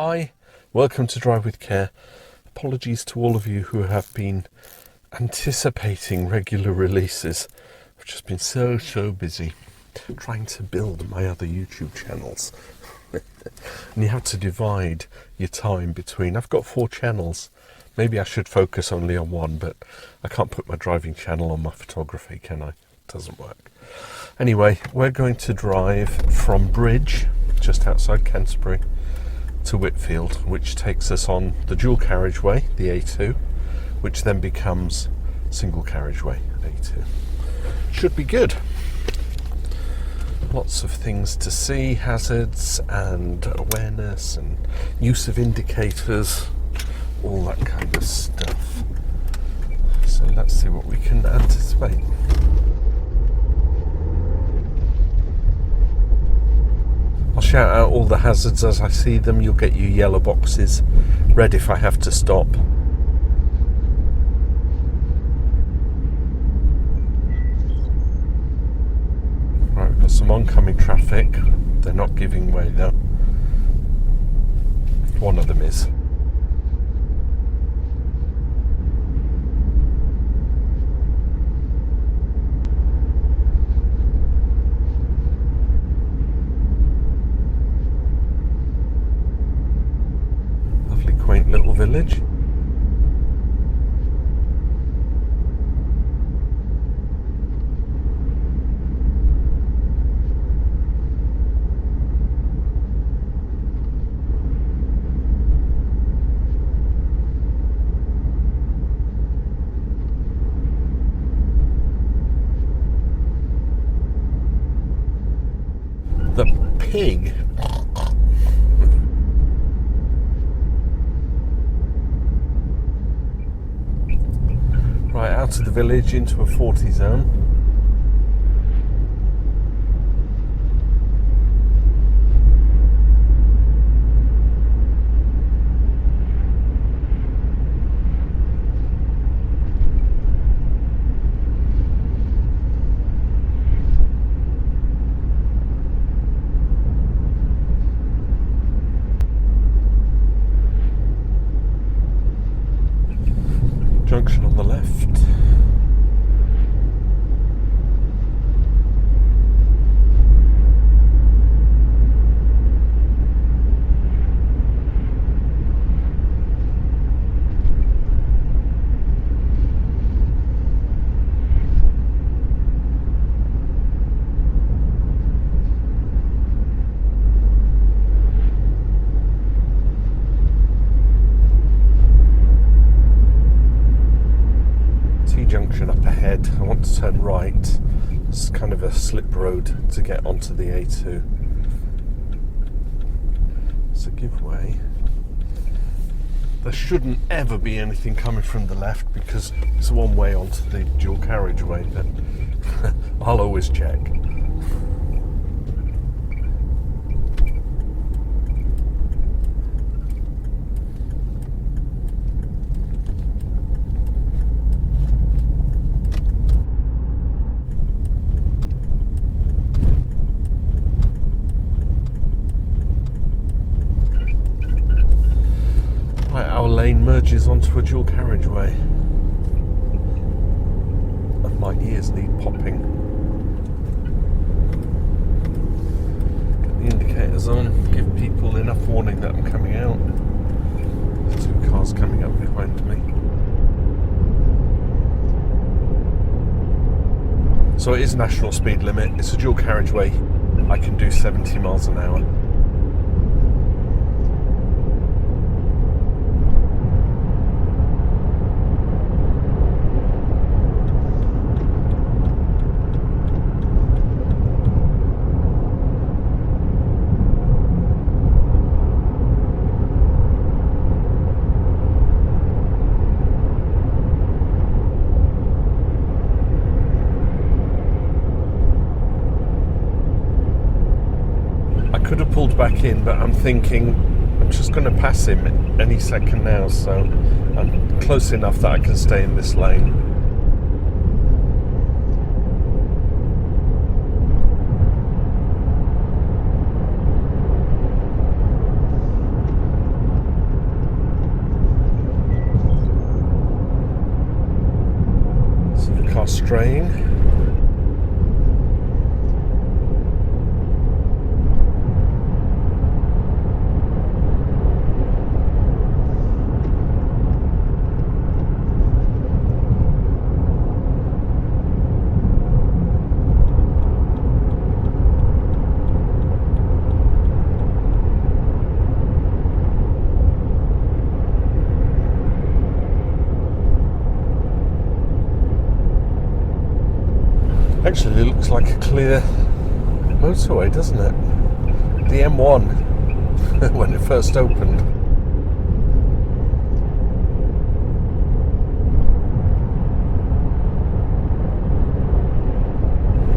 Hi, welcome to Drive with Care. Apologies to all of you who have been anticipating regular releases. I've just been so busy trying to build my other YouTube channels. And you have to divide your time between. I've got 4 channels. Maybe I should focus only on one, but I can't put my driving channel on my photography, can I? It doesn't work. Anyway, we're going to drive from Bridge, just outside Canterbury, to Whitfield, which takes us on the dual carriageway, the A2, which then becomes single carriageway, A2. Should be good. Lots of things to see, hazards and awareness and use of indicators, all that kind of stuff. So let's see what we can anticipate. I'll shout out all the hazards as I see them. You'll get your yellow boxes. Red if I have to stop. Right, we've got some oncoming traffic. They're not giving way though. One of them is. Quaint little village. The pig. Right, out of the village into a 40 zone. Junction on the left. Junction up ahead. I want to turn right. It's kind of a slip road to get onto the A2. So give way. There shouldn't ever be anything coming from the left because it's one way onto the dual carriageway, but I'll always check. Our lane merges onto a dual carriageway and my ears need popping. Get the indicators on, give people enough warning that I'm coming out. There's 2 cars coming up behind me. So it is national speed limit, it's a dual carriageway. I can do 70 miles an hour. Could have pulled back in, but I'm thinking I'm just going to pass him any second now, so I'm close enough that I can stay in this lane. The car straying. Actually, it looks like a clear motorway, doesn't it? The M1 when it first opened.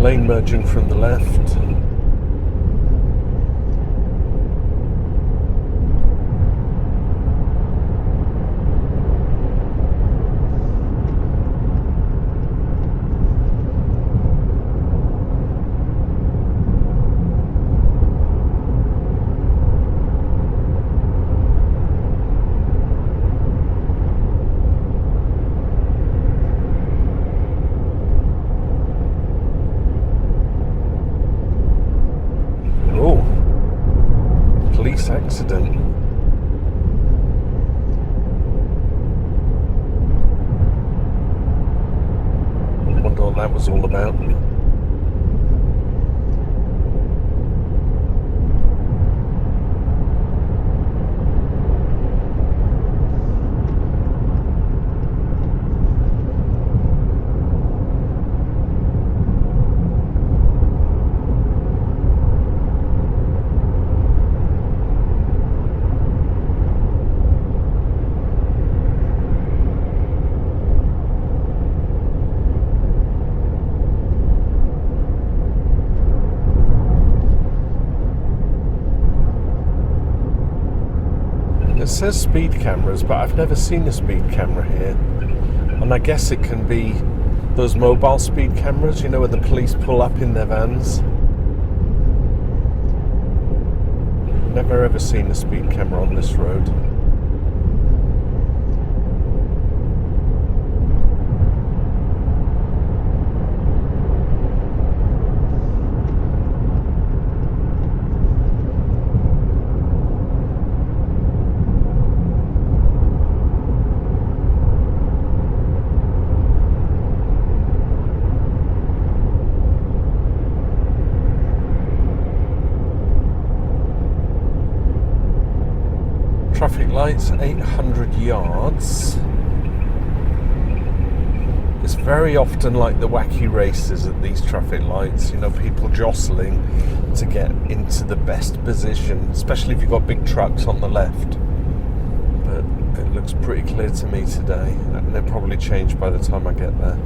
Lane merging from the left. Accident. Wonder what that was all about. It says speed cameras, but I've never seen a speed camera here. And I guess it can be those mobile speed cameras, you know, where the police pull up in their vans. Never ever seen a speed camera on this road. Traffic lights, 800 yards. It's very often like the wacky races at these traffic lights, you know, people jostling to get into the best position, especially if you've got big trucks on the left. But it looks pretty clear to me today, and it'll probably change by the time I get there.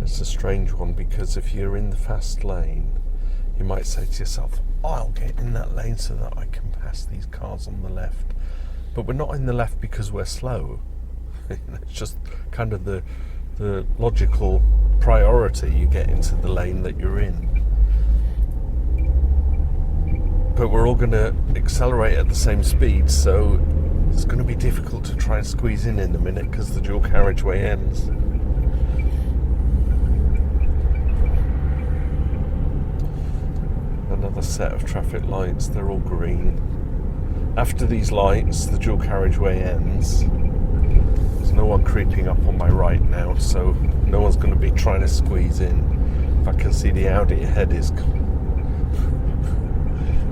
It's a strange one, because if you're in the fast lane, you might say to yourself, I'll get in that lane so that I can pass these cars on the left. But we're not in the left because we're slow. It's just kind of the logical priority. You get into the lane that you're in. But we're all going to accelerate at the same speed, so it's going to be difficult to try and squeeze in a minute because the dual carriageway ends. Another set of traffic lights, they're all green. After these lights, the dual carriageway ends. There's no one creeping up on my right now, so no one's going to be trying to squeeze in. If I can see the Audi ahead is...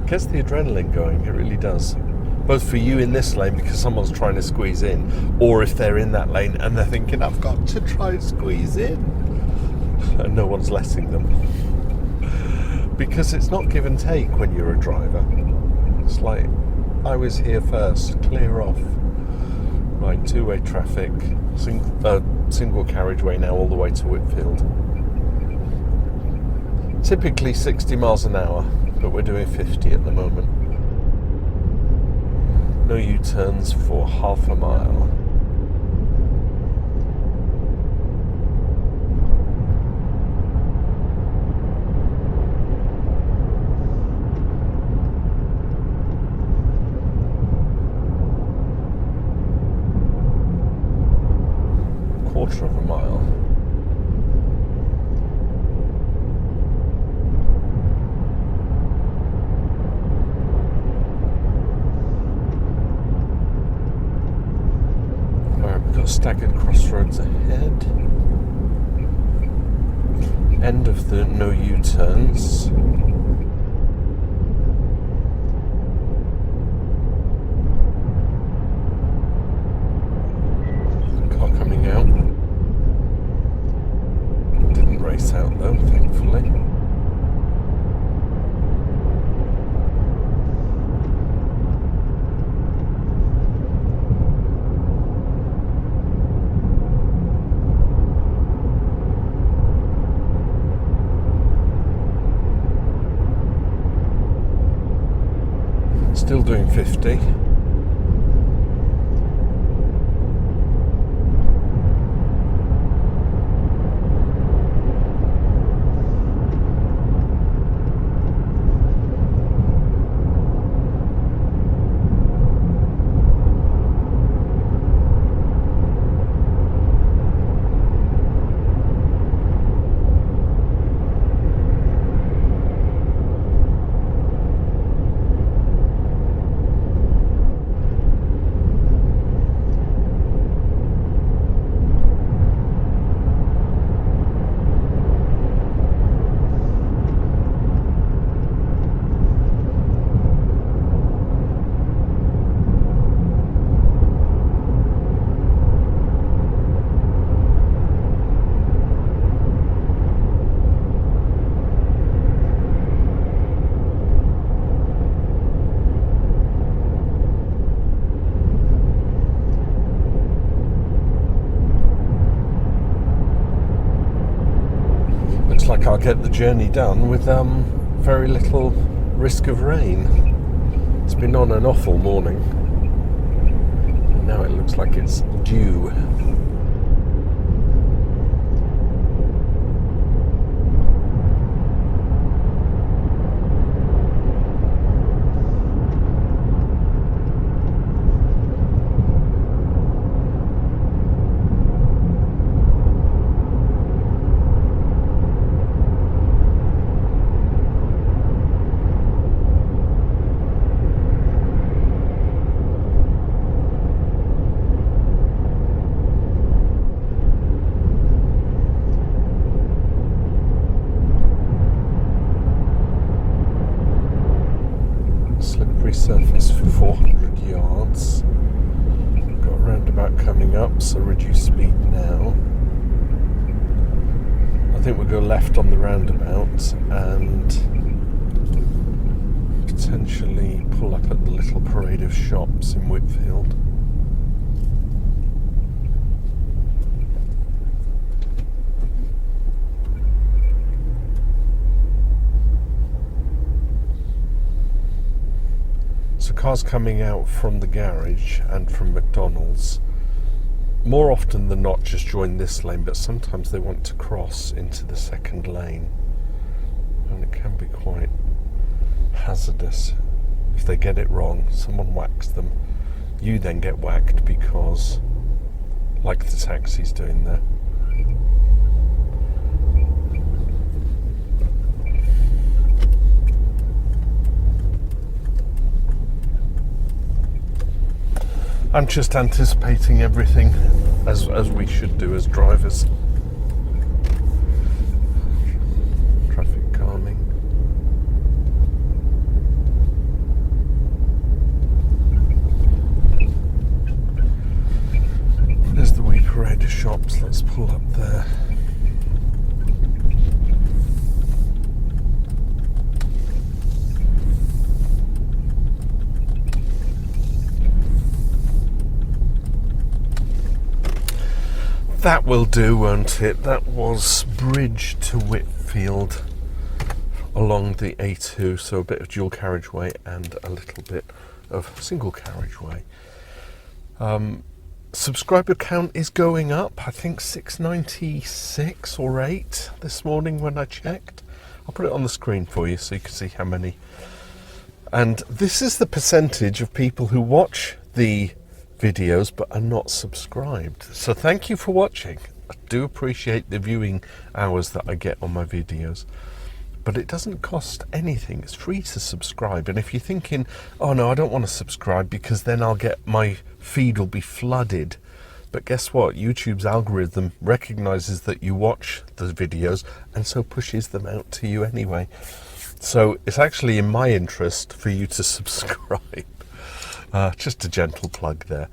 Gets the adrenaline going, it really does. Both for you in this lane because someone's trying to squeeze in, or if they're in that lane and they're thinking, I've got to try and squeeze in, and no one's letting them. Because it's not give and take when you're a driver. It's like, I was here first, clear off. Right, two-way traffic, single carriageway now all the way to Whitfield. Typically 60 miles an hour, but we're doing 50 at the moment. No U-turns for half a mile. quarter of a mile. Alright, we've got staggered crossroads ahead. End of the no U-turns. Car coming out. Didn't race out though, thankfully. Still doing 50. Like I'll get the journey done with very little risk of rain. It's been on and off all morning, and now it looks like it's due. Surface for 400 yards. Got a roundabout coming up, so reduce speed now. I think we'll go left on the roundabout and potentially pull up at the little parade of shops in Whitfield. So cars coming out from the garage and from McDonald's more often than not just join this lane, but sometimes they want to cross into the second lane, and it can be quite hazardous. If they get it wrong, someone whacks them, you then get whacked because, like the taxi's doing there. I'm just anticipating everything as we should do as drivers. Traffic calming. There's the wee parade of shops. Let's pull up there. That will do, won't it? That was bridge to Whitfield along the A2, so a bit of dual carriageway and a little bit of single carriageway. Subscriber count is going up. I think 696 or 8 this morning when I checked. I'll put it on the screen for you so you can see how many. And this is the percentage of people who watch the videos but are not subscribed. So thank you for watching. I do appreciate the viewing hours that I get on my videos, but it doesn't cost anything. It's free to subscribe. And if you're thinking, oh no, I don't want to subscribe because then my feed will be flooded. But guess what? YouTube's algorithm recognizes that you watch the videos and so pushes them out to you anyway. So it's actually in my interest for you to subscribe. Just a gentle plug there.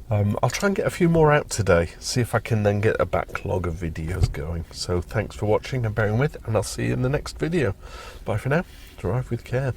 I'll try and get a few more out today, see if I can then get a backlog of videos going. So thanks for watching and bearing with, and I'll see you in the next video. Bye for now. Drive with care.